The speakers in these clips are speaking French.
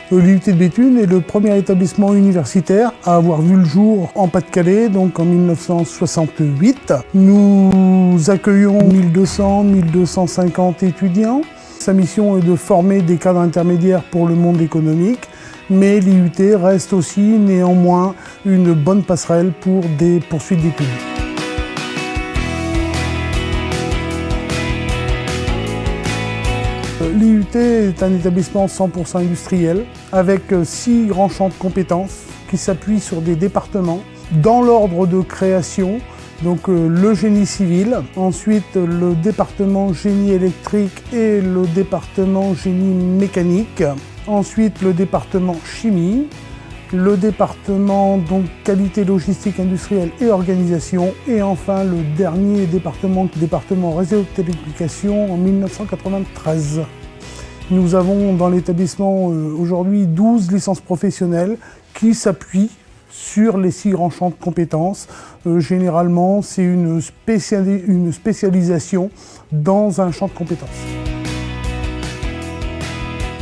L'IUT de Béthune est le premier établissement universitaire à avoir vu le jour en Pas-de-Calais, donc en 1968. Nous accueillons 1200-1250 étudiants. Sa mission est de former des cadres intermédiaires pour le monde économique, mais l'IUT reste aussi néanmoins une bonne passerelle pour des poursuites d'études. L'IUT est un établissement 100% industriel avec 6 grands champs de compétences qui s'appuient sur des départements dans l'ordre de création. Donc le génie civil, ensuite le département génie électrique et le département génie mécanique, ensuite le département chimie, le département donc qualité logistique industrielle et organisation, et enfin le dernier département réseau de télécommunications en 1993. Nous avons dans l'établissement aujourd'hui 12 licences professionnelles qui s'appuient sur les 6 grands champs de compétences. Généralement, c'est une spécialisation dans un champ de compétences.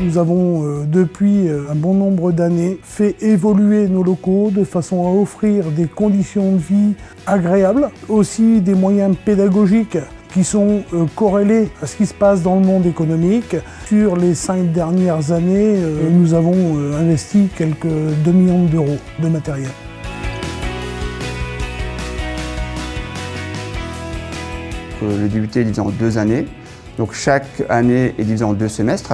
Nous avons, depuis un bon nombre d'années, fait évoluer nos locaux de façon à offrir des conditions de vie agréables, aussi des moyens pédagogiques qui sont corrélés à ce qui se passe dans le monde économique. Sur les 5 dernières années, nous avons investi quelques 2 millions d'euros de matériel. Le DUT est divisé en 2 années, donc chaque année est divisée en 2 semestres.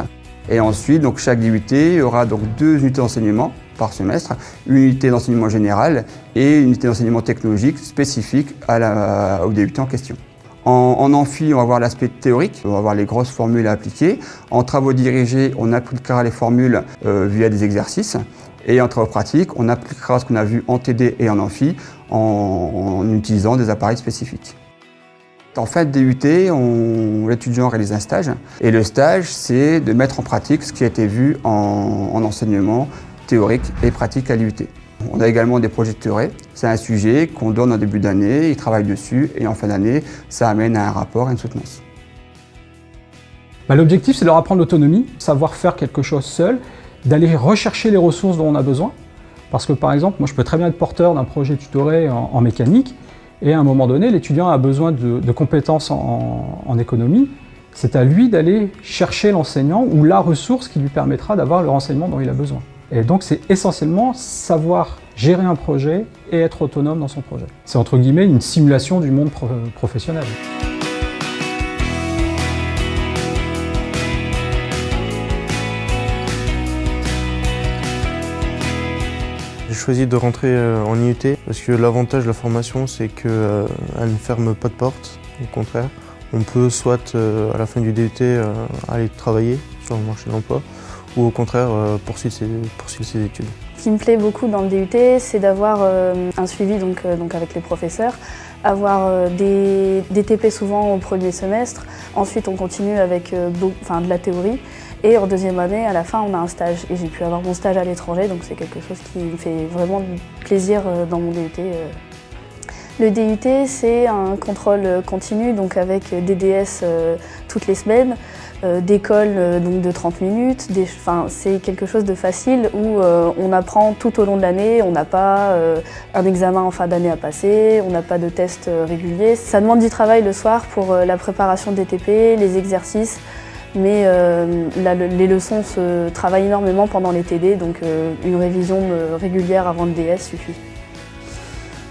Et ensuite, donc chaque DUT aura donc 2 unités d'enseignement par semestre, une unité d'enseignement général et une unité d'enseignement technologique spécifique au DUT en question. En amphi, on va voir l'aspect théorique, on va voir les grosses formules à appliquer. En travaux dirigés, on appliquera les formules via des exercices. Et en travaux pratiques, on appliquera ce qu'on a vu en TD et en amphi en utilisant des appareils spécifiques. En fin de DUT, l'étudiant réalise un stage. Et le stage, c'est de mettre en pratique ce qui a été vu en enseignement théorique et pratique à l'IUT. On a également des projets de théorie. C'est un sujet qu'on donne en début d'année, ils travaillent dessus et en fin d'année, ça amène à un rapport, à une soutenance. L'objectif, c'est de leur apprendre l'autonomie, savoir faire quelque chose seul, d'aller rechercher les ressources dont on a besoin. Parce que par exemple, moi je peux très bien être porteur d'un projet tutoré en mécanique et à un moment donné, l'étudiant a besoin de compétences en économie. C'est à lui d'aller chercher l'enseignant ou la ressource qui lui permettra d'avoir le renseignement dont il a besoin. Et donc c'est essentiellement savoir gérer un projet et être autonome dans son projet. C'est entre guillemets une simulation du monde professionnel. J'ai choisi de rentrer en IUT parce que l'avantage de la formation, c'est qu'elle ne ferme pas de porte. Au contraire, on peut soit à la fin du DUT aller travailler sur le marché de l'emploi ou au contraire poursuivre ses études. Ce qui me plaît beaucoup dans le DUT, c'est d'avoir un suivi donc avec les professeurs, avoir des TP souvent au premier semestre, ensuite on continue avec de la théorie. Et en deuxième année, à la fin, on a un stage. Et j'ai pu avoir mon stage à l'étranger, donc c'est quelque chose qui me fait vraiment plaisir dans mon DUT. Le DUT, c'est un contrôle continu, donc avec des DS toutes les semaines, des calls donc de 30 minutes. C'est quelque chose de facile où on apprend tout au long de l'année. On n'a pas un examen en fin d'année à passer, on n'a pas de tests réguliers. Ça demande du travail le soir pour la préparation des TP, les exercices. Mais les leçons se travaillent énormément pendant les TD, donc une révision régulière avant le DS suffit.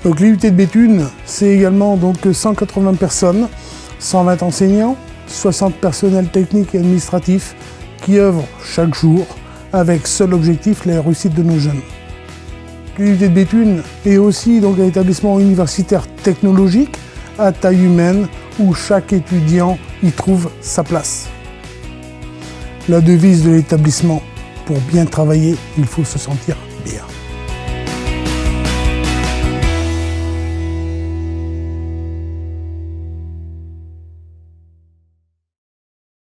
Donc l'IUT de Béthune, c'est également donc 180 personnes, 120 enseignants, 60 personnels techniques et administratifs qui œuvrent chaque jour avec seul objectif la réussite de nos jeunes. L'IUT de Béthune est aussi donc un établissement universitaire technologique à taille humaine où chaque étudiant y trouve sa place. La devise de l'établissement, pour bien travailler, il faut se sentir bien.